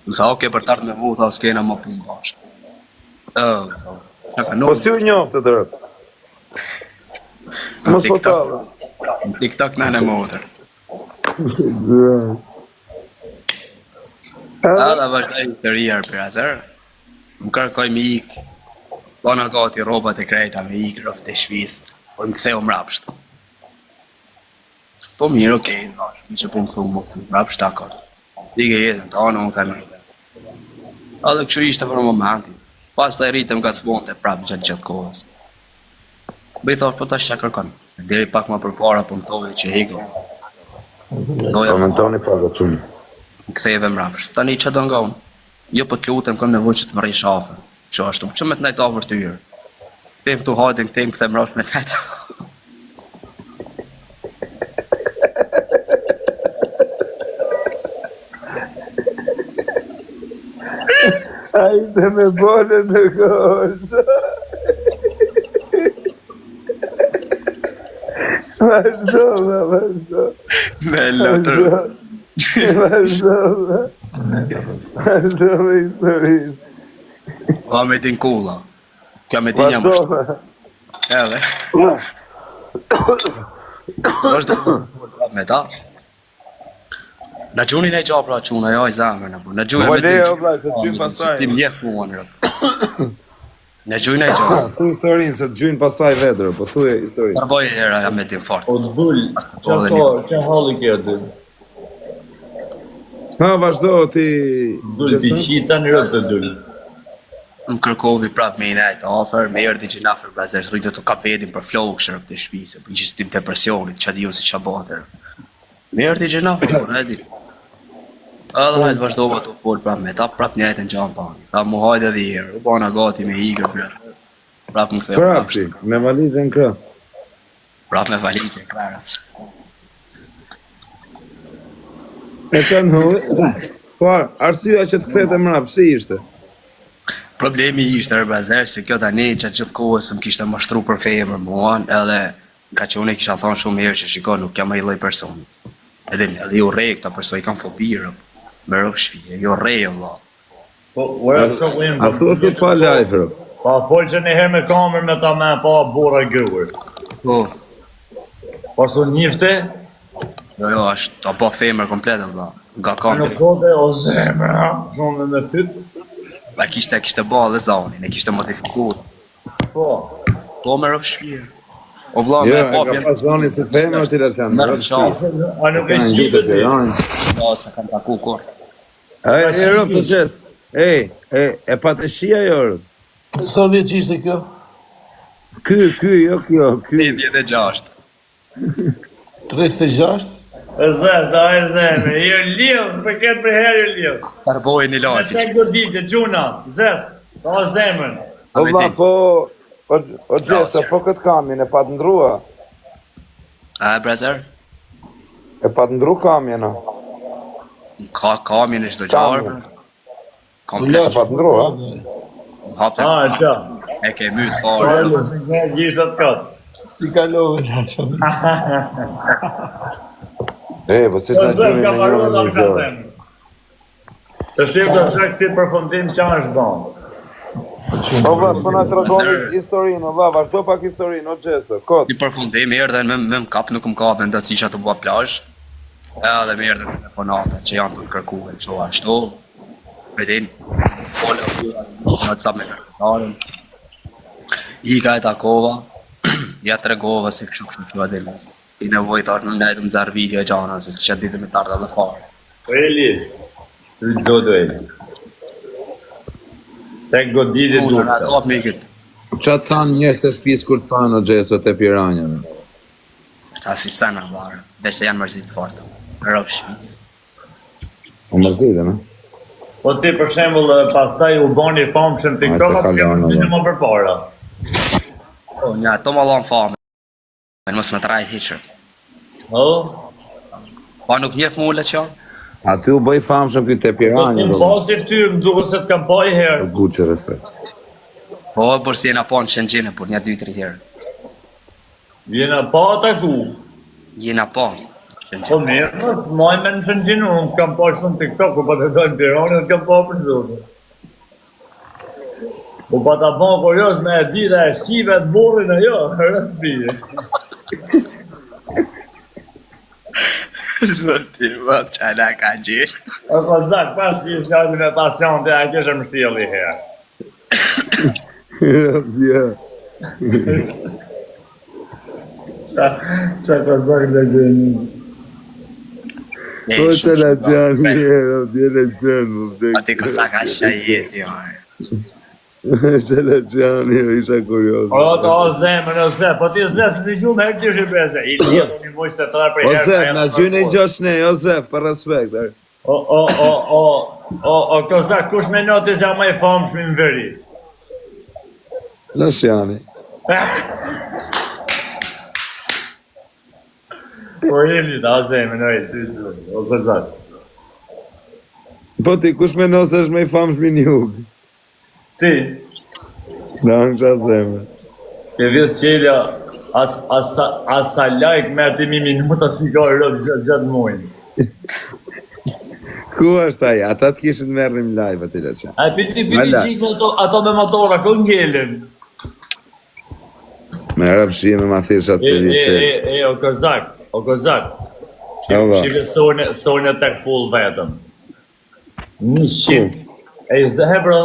S5: Më tha, oke, për tartë me mu, tha, s'kena më punë bashkë. Tha, që ka
S1: Po
S5: nuk,
S1: si u njoftë të rëp? Mos po tallë.
S5: në TikTok në në motër. Ada vazhdoj historia për azër. Më kërkoj me ikë. Po në gati robat e krejta me ikë, rëftë e shvisë. Po më ktheu mrapsht. Po mirë, okej, thash, mi që po më thumë më këtu, mrapsht akor. Dige jetën, ta anë më ka mërë. Edhe kështu ishte për momentin. Pas të rritëm ka të sponte prapë gjatë gjithë kohës. Bëj thash, po tash që kërkon. Deri pak më përpara po më thove që hiko. Doja
S1: Po
S5: më
S1: mentoni pak o qunë.
S5: më ktheve mrapsht. Tani që do nga unë? Jo po të lutem, kam nevojë që të më rrish afër. Që ashtu, që me të najtë afër të hyrë? Tem këtu hajden, tem këthe mrapsht me kajtë.
S1: Hajde me bone në kohë. Vazhdo, vazhdo.
S5: Me lotër.
S1: Vazhdo, vazhdo me historinë.
S5: O me din kulla. Kjo me din jam është.
S1: Vazhdo,
S5: Edhe. Vazhdo me ta. Në gjunin e gjapra quna, jo i zamër në bu. Në gjunin
S1: Po
S5: me din
S1: lejo, vllai, se të gjyn pastaj.
S5: Ti mjef mua në rëpë. Në gjunin e gjapra.
S1: Thu historinë, se të gjyn pastaj vedrë, po thuje historinë.
S5: Përboj e era jam me din fort.
S4: O të bull, që halli kjo ty?
S1: Ha, vazhdo ti.
S4: Dull t'i qita në rëtë të dull.
S5: Më kërkovi prap me i nejtë afer, me erdi që nafer brazër, së rritë të kap vedin për flokë shërp të shpise, për që stim depresionit, që di ju si që bëtër. Me erdi që nafer, por hajdi. Edhe hajtë vazhdova të folë prap me ta, prap njajtë në gjanë pani. Ta mu hajtë edhe i herë, u bana gati me higër bref. Prap më ktheu
S1: Prapti, me valizën kë.
S5: Prap me valike, krara.
S1: E kanë hoj. Po, arsyeja që të kthete mrap, si ishte?
S5: Problemi ishte Brazer se kjo tani që gjithë kohës më kishte mashtru për femër muan, edhe ka që unë e kisha thonë shumë herë që shiko nuk jam ai lloj personi. Edhe ju rrej këta personi kam fobi me rëp shpije, ju rrej valla.
S4: Po, ora shohim.
S1: A thua se pa live, bro?
S4: Pa fol që një herë me kamerë me ta me pa burra gruar.
S5: Po,
S4: Po su njifte,
S5: jo, është ta pa femër komplet valla. Nga
S4: në
S5: kampi.
S4: fote o zemra, shumë me fyt.
S5: A kishte ba dhe zonin, e kishte modifikuar.
S4: Po.
S5: Po me rëp shpije. O vlla
S1: Jo,
S5: me
S1: e
S5: pa
S1: ka pas zonin si femër të Tiraçan.
S5: Me rëp shpije.
S4: A nuk e shqipe ti?
S5: Po, se kam taku kur.
S1: E rëp të gjithë. E pa të shia jo, rëp.
S3: Sa vjeç ishte kjo?
S1: Ky, jo kjo, ky.
S5: 86.
S3: 36?
S4: E zemë, jo liv, për këtë për herë liv.
S5: Tarbojnë i
S4: Me
S5: lajfi.
S4: tek do ditë, gjuna, zemë, ta zemën.
S1: O vlla, o Gjeso, po këtë kamjen e pa të ndrua.
S5: A, Brazer?
S1: E pa të ndru kamjen, a.
S5: Kamin e shdo gjarë.
S1: E
S5: Komplet.
S1: pa të ndrua.
S5: Hapte.
S4: Qa.
S5: E ke mytë
S4: Po,
S5: farë.
S4: gjishat këtë.
S3: Si kalove laqa.
S1: Po si të në gjumi
S4: Ka
S1: me
S4: marrë
S1: njërë
S4: ta
S1: në
S4: ka
S1: gjërë.
S4: them. Të shqip të shak si përfundim që është banë.
S1: O vlla, po na tregoni historinë, o vlla, vazhdo pak historinë, o Gjeso, kot.
S5: Si përfundim, erdhen me më kap, nuk më kapën do të cisha të bua plazh. Edhe më erdhen telefonata që janë të kërkuar kështu ashtu. Vedin. Ola në WhatsApp me kërkuarën. I ka e takova. Ja të regova se kështu që adil. I nevojtar në nejtë më zarë video e gjana, se s'kisha ditë me tarda dhe fare.
S4: Po Eli, të gjodo Eli. Tek goditi
S5: Unë në
S4: durë.
S5: top mikit.
S1: Qa të thanë njërës të shpisë kur të thanë, o Gjeso, të piranjëve?
S5: Ta si sana varë, veç se janë mërzit fortë. Në rëpë shpi.
S1: O mërzite, me?
S4: Po ti për shembull pastaj u bani famshëm TikTok
S1: Ai se
S4: apo
S1: kalon,
S4: kemë
S1: edhe.
S4: më përpara.
S5: Po, një ato më lanë famë. Në mos me traj hiqër.
S4: O,
S5: Pa nuk njef mu ule që?
S1: Aty u bëj famshëm këtë të
S4: po
S1: piranjë,
S4: ti
S1: bro.
S4: pasi fytyrë më duket se të kam pa i herë.
S1: Guqë respekt.
S5: Po, por si jena pa në Shenzhen, por një 2-3 herë.
S4: Vjena pa ataku.
S5: Jena pa.
S4: Po mirë, të majme në Shenzhen, unë kam pa shumë TikTok, po të dojnë Tirani, unë kam pa për zotë. Po pa ta ban kurios me e di dhe e shive të burrin e jo, rëtë bije.
S5: Zoti, më të qala ka gjithë.
S4: E po zak, pas që i shkajnë me pasion të e kështë më shtjeli herë.
S1: Ja.
S4: Qa ka zak dhe gjeni.
S1: O të la qanë, o t'jene qënë, më vdek.
S5: A ti ka sa ka shajet, jo.
S1: Se la qanë, o isha kurios.
S4: O të o zemën, o zef, po ti zef, si shumë herë që është i bese. I tjetë një mujtë të tra për
S1: O
S4: herë.
S1: Zef, na gjyne i gjosh ne, o Zef, për respekt.
S4: O Kozak, kush me noti se ama i famë shmi në veri?
S1: Në shjani.
S4: Po jemi ta zemën, o Kozak.
S1: Po ti, kush me nësë është me i famë shmi një hugë?
S4: Ti,
S1: Në në qa zemë.
S4: ke vjesë qelja, asa like me atimi minuta si ka rëpë gjatë mojnë.
S1: Ku është ai? Ata të kishën merrim live aty la qa.
S4: A piti qikë ato me motora, ku ngelen?
S1: Me rëpshi me ma thirë atë të vishe.
S4: O Kozak.
S1: Ova.
S4: Shive sone tek pull vetëm. 100. E zhe bro.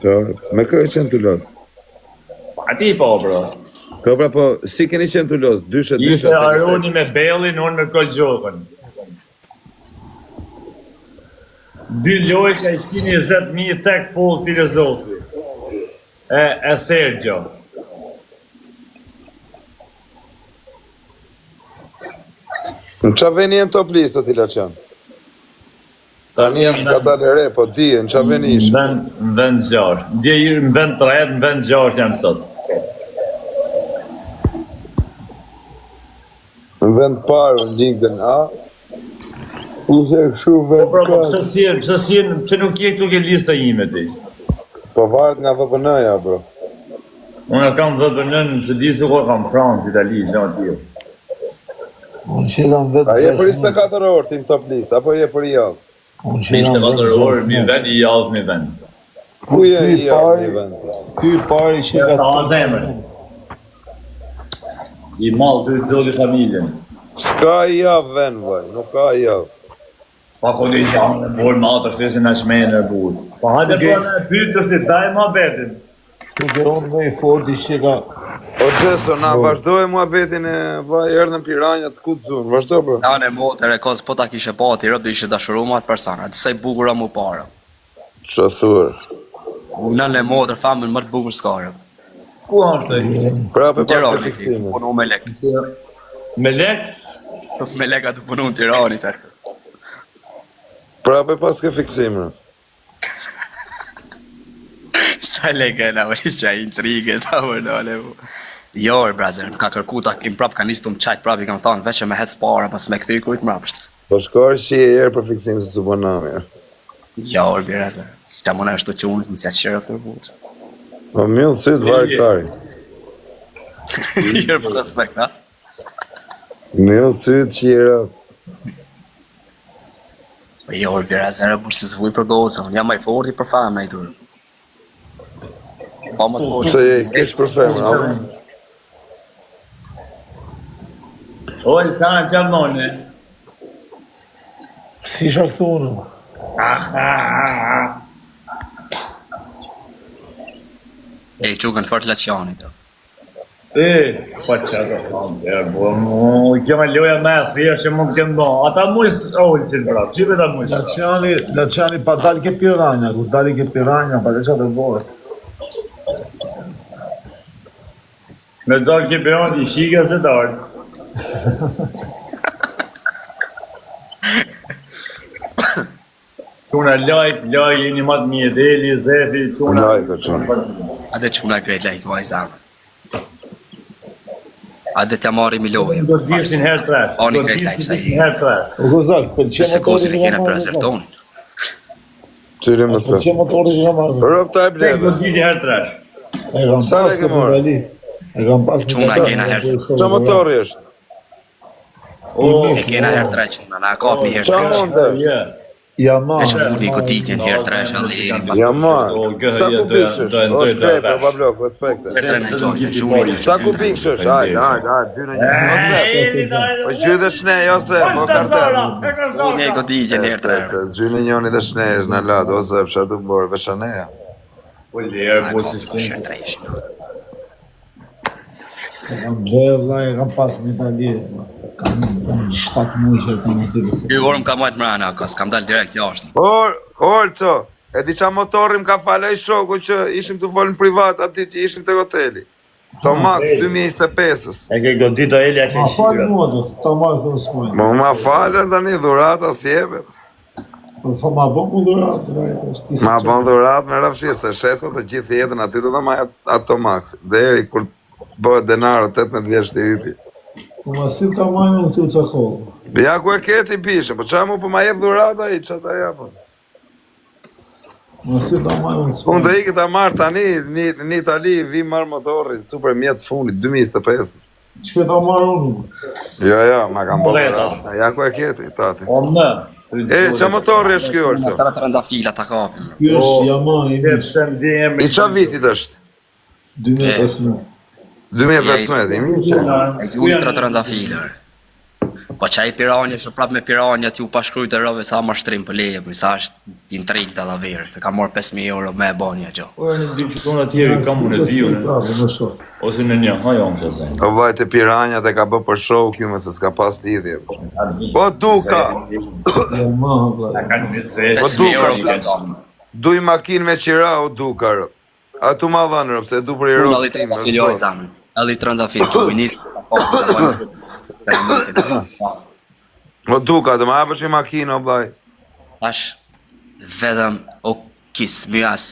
S1: Po, me kërë qenë të losë.
S4: A ti po bro.
S1: Po pra po, si keni qenë të losë? Dyshet.
S4: Ishte Aroni me Bellin, unë me Kolgjokën. 2 lojë ka i shkini 20.000 tek pull filozofi. E Sergio.
S1: Në qa veni e në top listë të la qanë? Tani jam ka dalë re, po di, në qa veni ishë?
S4: Në vend 6. Dje në vend 3, në vend 6 jam sot.
S1: vend parë në ligën A. Use kështu vend
S4: Po,
S1: katër.
S4: pse nuk je këtu ke lista ime ti?
S1: Po varet nga VPN-ja, bro.
S4: Unë kam VPN-ën, se di se ku kam Francë, Itali, gjë tjetër.
S3: Unë që jam vetë
S1: A je për 24 orë ti në top list, apo je për javë?
S3: Unë që jam
S4: 24 orë, mi vend, i javë, mi vend.
S1: Ku je i javë një vend?
S3: Ky pari që
S4: Ta zemër. I malë të zoti familjen.
S1: S'ka i javë vend, vaj, nuk ka i javë.
S4: Pa kodi janë, morë ma të shtesin në shmenë në burë. Pa hajde për në pytë të daj ma betin.
S3: Që unë me i forti që ka
S1: O Gjeso, na vazhdoj muhabetin e vaj erdhën Piranja të kutë zunë, vazhdo bro.
S5: Janë e motër e kos po ta kishe pati, rëbë ishe dashuruar atë persona, të sej bukura mu para.
S1: Qa thurë?
S5: Unë në motër famën më të bukur s'ka.
S4: Ku është e?
S1: Prape pas të
S5: Tirani,
S1: fiksimin.
S5: punu me lek.
S4: Me lek?
S5: Me leka të punu në Tirani tërë.
S1: Prape pas ke fiksimin.
S5: Sa leke në vëri që intrige ta vërnale mu. Jo, brazer, më ka kërku ta kim prap, ka nisë të më qajt prap, i kam thonë, veç e me hec para, pas me këthy kujt më rapsht.
S1: Po shkar që e erë për fiksim se su bëna mirë.
S5: Jo, brazer, s'ka më në është të qunit, më si atë qërë për buqë.
S1: Po mjëllë sytë varë kari.
S5: Jërë për respekt, ha?
S1: Mjëllë sytë që e rë.
S5: Jo, brazer, e burë si zvuj për gocë, unë jam maj forti për famë në i durë. Pa më të forti.
S1: Se je kish për femër, a?
S4: Oj, sa në që mëne?
S3: si shaktunë.
S5: E i qukën fort laqianit.
S4: E, pa që të fanë, bo, kjo me loja me e thirë që mund këmë do. Ata mujës ollësin pra, qipe ta mujës?
S3: Laciani pa dalë ke Piranja, kur dalë ke Piranja, pa të qatë të bërë.
S4: Me dalë ke peron i shika se dalë. Quna lajk, jeni matë mjedeli, zefi, quna...
S1: Lajka quna.
S5: Ade quna krejt lajk, vajzanë. Ade t'ja marri mi loja.
S4: Do të dishin herë tresh.
S5: Oni krejt lajk, sa i.
S4: Herë tresh.
S3: U gëzak, për që
S5: Se kozi li kene për azertonit.
S1: Qyri më
S3: Për që
S1: të.
S3: motori që në marrë.
S1: Rëp ta e
S4: Do
S1: blebe.
S4: të dishin herë tresh.
S3: E kam
S1: Sa
S3: pas
S1: le ke
S3: këtë
S1: marrë?
S3: Gali. E kam pas
S5: Quna kena herë.
S1: Qa motori është?
S5: E kena herë tre quna, na kap një herë
S1: Qa
S5: tre.
S1: mund është?
S3: Jama.
S5: Veç më fudi goditjen herë tre shalli.
S1: Ja ma.
S4: O, gëhë,
S1: Sa ku
S4: do-
S1: pikshësh?
S4: do-
S1: O
S4: do-
S1: shkrepe,
S4: do-
S1: pa blok, respekte.
S5: Tre në gjojë, gjuni.
S1: Sa ku pikshësh? Hajde, dyne një. Ose, o gjy dhe shnej, ose, po kartel.
S5: Unë e goditjen herë tre.
S1: Gjyne njoni dhe shnej është në latë, ose, pësha të borë, veshaneja.
S4: Po lirë,
S5: Na
S4: po
S5: kap
S4: si
S5: për herë tre ishin.
S3: Kam bërë, vla, e kam pas në Itali. Kam 7 muaj që e kam aty kësë.
S5: Ky orë më ka majtë mrena, kas, kam dalë direkt jashtë.
S1: Orco, e di qa motorim ka falë i shoku që ishim të folën privat ati që ishim të hoteli. Tomax 2025-ës.
S4: E ke godito Eli a ke
S3: Ma falë
S4: shira.
S3: mua do, ta marrë të nësmojnë.
S1: Mo ma falën tani dhurata sjebet.
S3: Po ma bëm mu dhurat.
S1: Ma bon dhurat me rafshis, të shesa të gjithë jetën aty të të maj ato Tomax. Deri kur bëhet denarë 18 vjeç të hypi.
S3: Po ma si ta majnë në këtu të kohë.
S1: Ja ku e keti pishe, po qa mu po ma jep dhurata i qa ta japën.
S3: Ma si ta majnë në
S1: Unë
S3: nësmojnë.
S1: do iki ta marrë tani, një Itali, vi marrë motorin, super mjetë fundit, 2025-ës.
S3: Që ta marrë unë?
S1: Jo, ma kam bërë
S4: Drejta.
S1: dhurata. Ja ku e keti, tati.
S4: O më.
S1: E, qa motori është kjo, Orco?
S5: Tre trenda fila ta kapim.
S3: Kjo është Yamaha i
S4: Dhe
S3: mishë.
S4: pse ndjem...
S1: I qa vitit është?
S3: 2015.
S1: 2015, i mirë që?
S5: E gjuni tre trenda fila. Po qaj Piranja, që prap me Piranja t'ju pashkrujt e rove sa mashtrim për leje, mi sa është intrik të laverë, se ka morë 5.000 euro me e banja gjo.
S4: Po e në dy që tonë atjeri kam unë e diu në.
S3: Prapë, në shok.
S4: Ose në një, hajo më që zemë.
S1: O vajt e Piranjat e ka bë për show kjo me se s'ka pas lidhje. Po duka,
S3: Yamaha, vla.
S4: Kanë një zetë.
S5: 5.000 euro më ka kamë.
S1: duj makin me qira o duka rë. A tu ma dhanë rë, pse du për i
S5: Unë
S1: rë.
S5: alli trenda filo i zanë. Alli trenda filo, që ujnit.
S1: O duka, të ma apë që i makin o blaj.
S5: Tash, vedëm o kis mjas,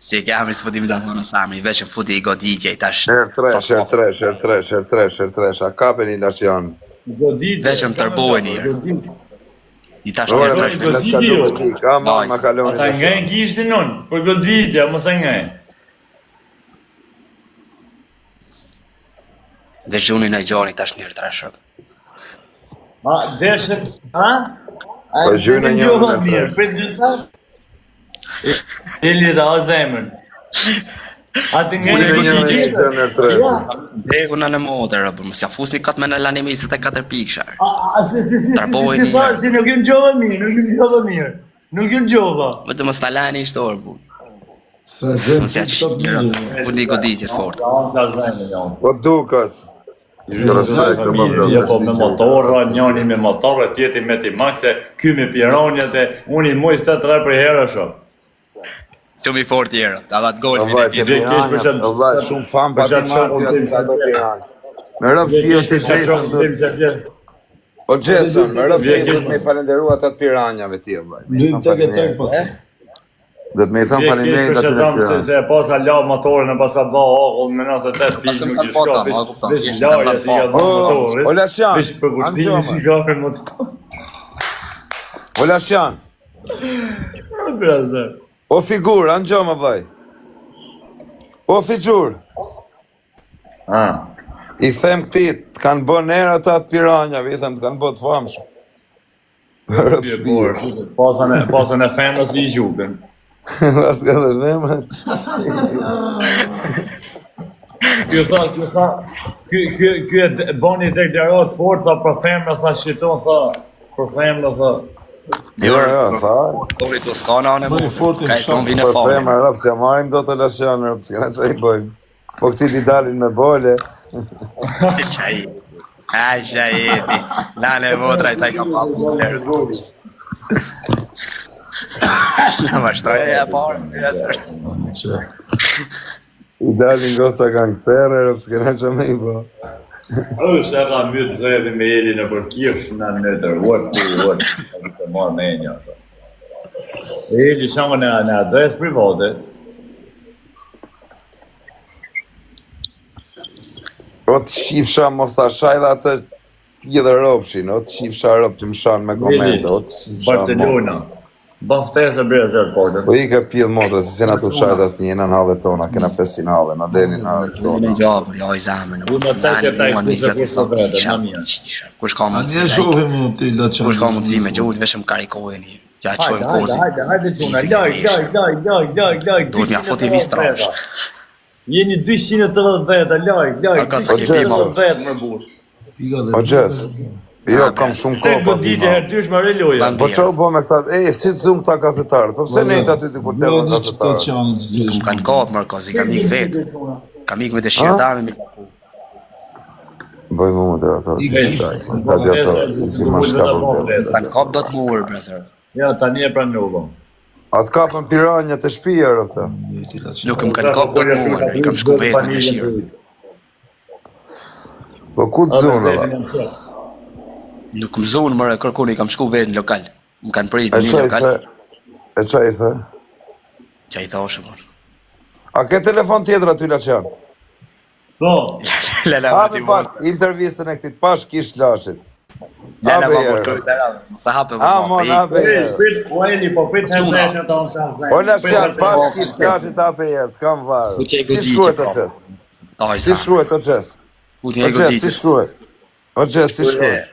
S5: si e kemi së fëtimi të thonë sami, veç në futi i goditje, tash...
S1: Sher 3, a kape një lasjan.
S5: Veçëm tërbojnë njërë. I tash
S1: Ora,
S5: njërë
S1: me
S5: tash.
S1: shpilat ka do me ka ma kaloni.
S4: Ata ngajnë gishtin unë, për goditja, mos e ngajnë.
S5: Dhe gjunin e gjoni tash njërë trashëm.
S4: Ma, deshet, ha?
S1: Po gjynë një
S4: Gjohë mirë, për një tash? Ili da o zemën. Atë ngajnë goditja.
S5: Degu në në modër, mësë ja fusni katë me në lani 24 pikëshar. Tarbojnë
S4: Si nuk jënë gjohë mirë, nuk jënë gjohë mirë. Nuk jënë gjohë.
S5: Vëtë më stalani ishtë orë, bu.
S3: Sa gjem
S5: Mësë ja që njërë, fundi goditjet fort.
S1: Po dukas.
S4: Jo, po me motorra, njëni me motorra, tjeti me ti makse, ky me pironjat e unë i mujtë të 3 për herë shumë.
S5: Që mi fort tjera, ta dhatë gol,
S1: Po
S5: vini
S1: vaj,
S5: tjera.
S1: vëllai, shumë fam pa ti marrë. Me rëmë shpio të Jason. O Jason, me rëmë shpio të me falenderu ata të piranjave ti, vëllai.
S3: Lujmë tek pas.
S1: Dhe të me i thëmë falenderit atë të piranjave.
S4: Se e pasa la motorin e pasa dha akull me 98
S5: Pasëm
S4: pikë
S5: kanë
S4: nuk i shka,
S5: pota, ma kupton.
S4: vish laja si ka dha motorit.
S1: O Lasjan,
S4: Vish për kushtimi si ka për motor.
S1: o Lasjan,
S4: Brazer.
S1: o figur, anë gjo më vaj. O figur, i them këti, të kanë bë nërë ata të piranjave, i them të kanë bë të famshë. Rëpë shpio.
S4: Pasën e femës i gjupin.
S1: Pas ka dhe veme.
S4: Ky e bani deklarat fort, tha për femës sa shqiton, sa për femës sa...
S1: Jo, tha.
S5: Dori të s'kana anë e
S3: Më i fort e
S5: ka e
S3: shok.
S5: ton vine
S1: Për
S5: fame.
S1: fema, rëpë, se marim do të Lasjan, rëpë, s'kena që i bëjmë. Po këti ti dalin me bole.
S5: Qaj. Aj, qajeti. Lane votra i taj ka papu së lërë. Në mashtoj e parë.
S1: I dalin gosta kanë këtere, rëpë, s'kena që me i bë.
S4: është e ka mytë zedi me jeli në për kifsh në nëtër, vërë, të marrë me e një. E jeli shangë në adres private.
S1: O të shifsha mos të ashaj dhe atë pjede ropshin, o të shifsha ropë që më shanë me komente, o të shifsha
S4: Barcelona. Baftese brezer portën.
S1: Po i ka pjede motra, se sena të shajt asë një në halve tona, kena 500 halve, në deni në halve
S5: Në
S1: tona.
S5: gjabër, jo i zamën.
S4: Unë të
S5: Lani
S4: të
S5: mua 27
S4: vete,
S5: pisha.
S4: në mija.
S5: Kush ka
S3: A
S5: mundësi?
S3: një shohim më të ilaçan.
S5: Kush ka mundësi me gjujt, veshëm karikojnë i. Ja qojnë kozit.
S4: Hajde, quna, laj.
S5: Duhet mja foti vis trash.
S4: Jeni 280, laj.
S5: A ka sa ke pima?
S4: 280 më burë.
S1: O gjes, jo, kam shumë
S4: Te
S1: kohë pa
S4: goditje
S1: pima.
S4: herë dysh më reloja.
S1: Po që u bo me këta, si të zumë këta gazetarët, po pse nejtë aty të kur të
S3: Jo,
S1: edhe
S3: një që të
S1: gazetarët?
S3: qanë të
S5: Më kanë kapë mërë kozi, kam ik vetë. Kam ik me dëshirë dame.
S1: Bëj më moderator, radiator, si më shkabur.
S5: Kanë kapë do të muër, brezër.
S4: Ja, tani e pranova.
S1: Atë kapën piranjët e shpija, rëta.
S5: Nuk më kanë kapë do të muër, i kam shku vetë me dëshirë.
S1: Po ku të zunë, dhe?
S5: Nuk më zonë mërë, kërkun i kam shku vetë në lokal. Më kanë
S1: E
S5: pritë një
S1: qa i
S5: lokal.
S1: the? E qa i the?
S5: Qa i thashë mërë.
S1: A ke telefon tjetër aty Laçan?
S4: Po,
S5: Lala më
S1: Hape
S5: ti
S1: pas,
S5: mërë.
S1: intervistën e këtit pash kish Laçit.
S5: Lala
S1: Hape
S5: më
S1: jerë.
S5: mërë. Sa hape më
S1: A, mon,
S5: mërë.
S1: hape jerë.
S4: prit hëndeshën të onë të
S1: O Laçan, pash kish Laçit hape jerë, t'kam varë.
S5: Ku që i
S1: Si
S5: goditje,
S1: shkruhet o
S5: po.
S1: qës?
S5: Aj,
S1: Si
S5: sa.
S1: shkruhet o qës?
S5: Ku
S1: O
S5: një e
S1: qës, si
S5: goditje.
S1: shkruhet? O qës, si shkruhet?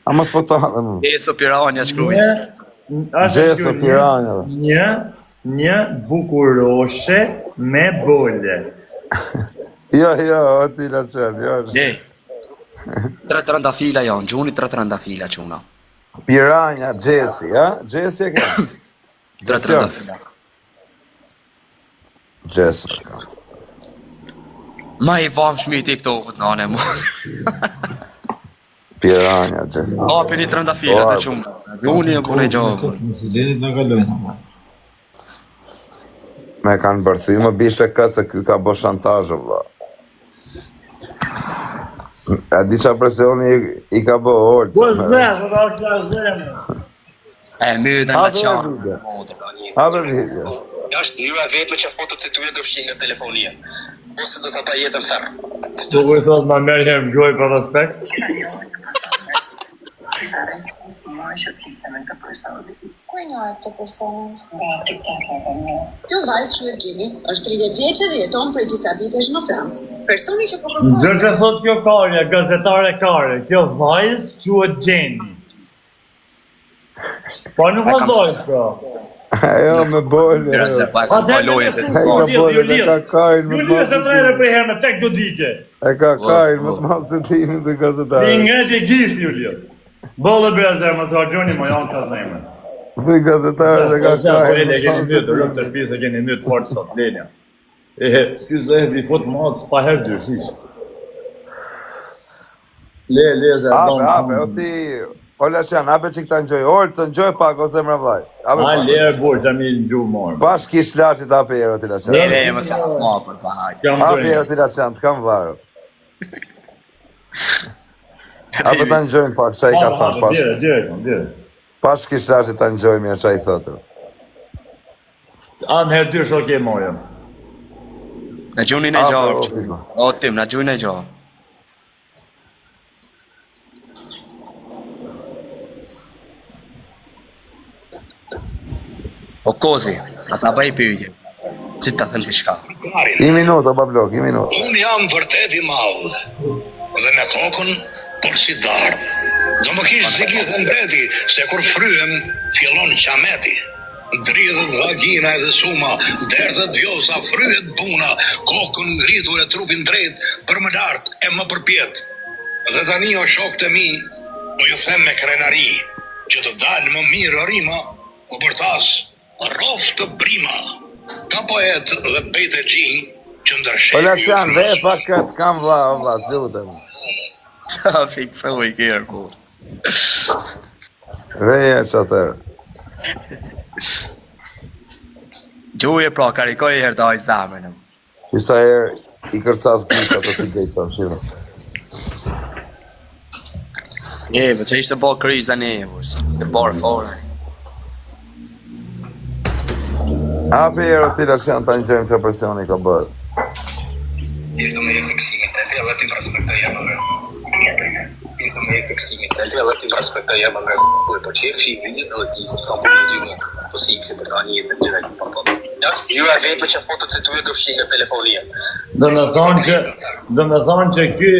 S1: A mos po ta dhe mu.
S5: Jeso piranja shkruje.
S1: Gjeso piranjëve.
S4: Një bukuroshe me bole.
S1: Jo, o ti Laçan, jo.
S5: Ne. 3 trëndafila janë, gjuni 3 trëndafila quna.
S1: Piranja, Gjesi, ha? Gjesi e ke?
S5: 3 trëndafila.
S1: Gjesi e ka.
S5: Ma i vam shmiti këto këtë nane mu.
S1: Piranja, Gjesi.
S5: Hapi një trëndafila të qumë. Gjuni e kune gjabë.
S3: Nëse lenit në kalojnë.
S1: Me kanë bërthy më bishe këtë se ky ka bo shantajë, vla. A di qa presioni i ka bo orë.
S4: Po zemë, do është zemë.
S5: E mytë në
S1: Hape
S5: qanë.
S1: video. Hape video.
S5: Është njëra vetme që fotot e tuja do fshin nga telefonia. Ose do të pa jetën ferë.
S4: Nuk e thot ma merë herë më gjoj për respekt.
S6: Ku e njohë këtë personin? Kjo vajzë quhet Gjini, është 30 vjeçe dhe jeton prej disa vitesh në Francë. Personi që po kërkon...
S4: Gjë që thot kjo Karja, gazetare Kare, kjo vajzë quhet Gjeni. Po nuk më dojtë pra.
S1: Ajo me bolë.
S5: Berazer, pa e ka balojën dhe të
S1: Ka bolë dhe ka karin më të
S4: Julia se trajnë për herë me tek goditje.
S1: E ka karin më të madh se timin dhe
S4: Një
S1: gazetare.
S4: ngreti gisht, Julia. Bollë Berazer, më të hargjoni më janë qatë nejme.
S1: Thuj gazetare dhe ka
S4: Po
S1: karin
S4: ele,
S1: më
S4: keni
S1: të
S4: mytë,
S1: madh
S4: rëmë të shpisë, keni mytë fort sot, Lenja. S'ky zëhet i fut madhë, s'pa herë dyrë, shish. Le, zë,
S1: Ape, o ti... Ola Shan, ape që këta ngjoj, orë të ngjoj pak ose më vaj.
S4: A lerë burë që mi në gjuhë morë.
S1: Bash kish lashit ape ero ti Lashan.
S5: Nere e më sa ma për pa hajtë.
S4: Kam
S1: Ape ero
S4: dojnë.
S1: ti Lashan, të kam varë. Ape ta ngjojnë pak, që i ka thënë, pash.
S4: Dire.
S1: Pash kish lashit ta ngjoj mirë, që i thotë.
S4: Anë herë dysh oke morë.
S5: Në gjunin e
S1: Ape,
S5: gjarë.
S1: o, fiko.
S5: O, tim, në gjunin e gjarë. O kozi, ata bëj pyetje. Që ta them diçka.
S1: I minuto, bablok, i minuto.
S7: Unë jam vërtet i madh dhe me kokën por si dardh. Do më kish zgjidhë mbreti se kur fryhem fillon qameti. Dridhet vagina edhe suma, derdhet vjosa, fryhet buna, kokën ngritur e trupin drejt për më lart e më përpjet. Dhe tani o shokët e mi, po ju them me krenari, që të dalë më mirë rima, u bërtas rof të brima. Ka poet dhe bejt e gjinj që ndërshet...
S1: Ola Shan, ve pak këtë kam va, lutem.
S5: Qa fiksoj kërë, po.
S1: Ve herë që atërë.
S5: Gjuje pra, karikoj herë të ajë zamërën.
S1: Isa herë i kërcas gjitha të t'i gejtë, shiro.
S5: Po që ishte bo kryq dhe ne, ishte borë fore.
S1: Ape ero ti Lashan ta ngjojmë që personi ka bërë.
S7: Ti do me fiksimin e dhe ti respektoj emër. Ti do me fiksimin e dhe ti respektoj emër. Po që e fshi video dhe ti s'ka më një dynik. Po si kësi për ta një dhe një pa po. Ja, ju e vetë që fotot e tuja do fshi nga telefoni jem.
S4: Do me thonë që ky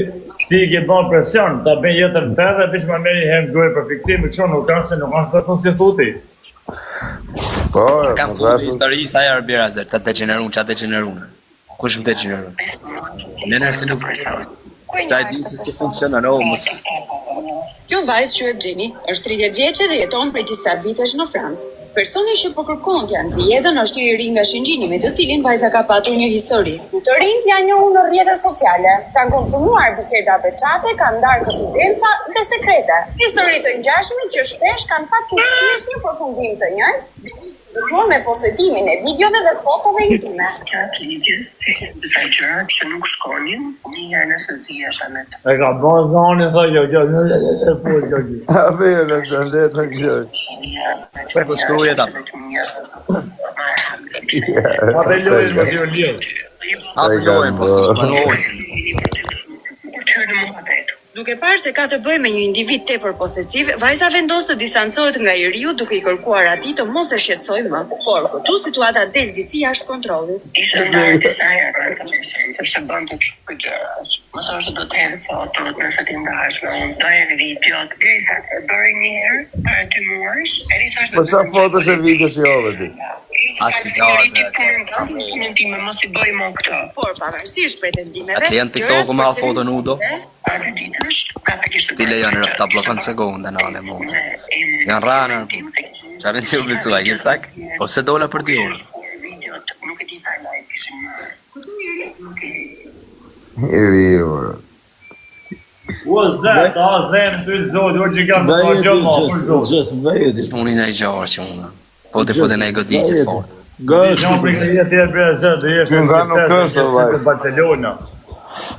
S4: ti ke bërë presion, ta bëj jetën ferë, bish ma meri herë gjoj për fiksim, që nuk kanë se nuk kanë të si thuti.
S1: Po,
S5: Kam
S1: më
S5: fundi
S1: grashtë.
S5: histori sa herë Berazer, ta degenerun, qa degenerun. Kush më degenerun? Në nërë se nuk... Ta e di se s'ke funksionon, o, mos...
S6: Kjo vajzë quhet Gjini, është 30 vjeçe dhe jeton prej disa vitesh në Francë. Personi që po kërkon të janë jetën është i ri nga Shëngjini, me të cilin vajza ka patur një histori. Të rinjt janë njohur në rrjetet sociale, kanë konsumuar biseda veçate, kanë ndarë konfidenca dhe sekrete. Histori të ngjashme që shpesh kanë fatkeqësisht një përfundim të njëjtë, gjithmonë me posedimin e videove dhe fotove intime.
S8: Gjatë lidhjes, disa gjëra që nuk shkonin, një herë nëse zihesh me të
S4: E ka bërë zonin, thë e full kjo gjë.
S1: Ape ero Lashan, le të ngjoj.
S5: Po e fëshkruje ta.
S4: Ape lojnë më t'ju lirë.
S5: Ape lojnë, po si për ojtë.
S8: Qërë në muhabet.
S6: Duke parë se ka të bëjë me një individ tepër posesiv, vajza vendos të distancohet nga i riu duke i kërkuar atij të mos e shqetësojë më. Por këtu situata del disi jashtë kontrollit.
S8: Ishte ndarë disa herë në televizionin, sepse bënte kështu gjëra. Më thoshte do të hedh fotot nëse ti ndahesh me unë, do hedh videot, derisa e bëri një herë, para 2 muajsh, e thashë.
S1: Po qa fotos e videos jove ti?
S5: Asi gjarë,
S8: punën time, mos i bëj më këtë.
S6: Por pavarësisht pretendimeve,
S5: A klient TikToku me foto nudo?
S8: Atë ditësh, ata kishte
S5: Stile janë ta blokon sekonda në anë mund. Janë rana. Çfarë ti u bësua, je sak? Po se dola për 2 orë.
S8: videot, nuk e di sa like ishin më.
S1: I ri, ora.
S4: O zet, a zem, ty zot, o që kam të fa gjë ma, për zot.
S5: Unë i në i gjarë që unë. Po të ne goditjet fort.
S4: Gjënë për këtë jetë e bërë zet, dhe jeshtë
S1: Nga nuk është, vaj.
S4: Barcelona.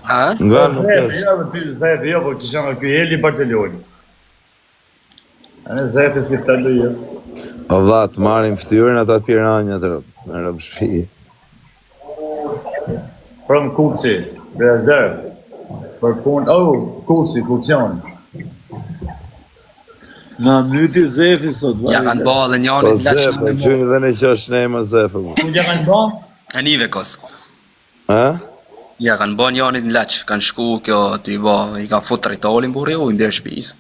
S5: A?
S1: Nga nuk
S4: Zet,
S1: është.
S4: jo, ty zet, jo, po që shumë kjo heli Barcelona. Anë zet e si të të jo.
S1: O vat, marim ftyrën ata piranjat në rëbë shpi.
S4: From Kupsi, Brezer. Për punë, kursi, funksion.
S3: Na myti Zefi sot.
S5: Ja kanë bë edhe
S1: Po
S5: njëri laç
S1: Zefe,
S5: në
S1: qyni dhe në qësh ne më Zefe.
S4: Ku ja kanë bë?
S5: e nive kos.
S1: Ha?
S5: Ja kanë bë njëri në laç, kanë shku kjo ty bë, i ka fut rritolin burri u ndër shtëpis.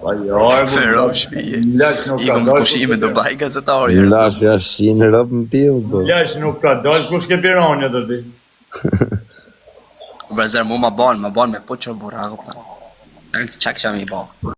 S4: Pa jo,
S5: Fero shtëpi.
S4: Laç nuk
S5: I
S4: ka
S5: kom
S4: dalë.
S5: pushime në Dubai gazetari.
S1: Lash jashtë 100 rob në pill, po.
S4: Laç nuk ka dalë, kush ke pironi atë ti?
S5: Brazer mu ma ban me po që burra. Çak çam i bë.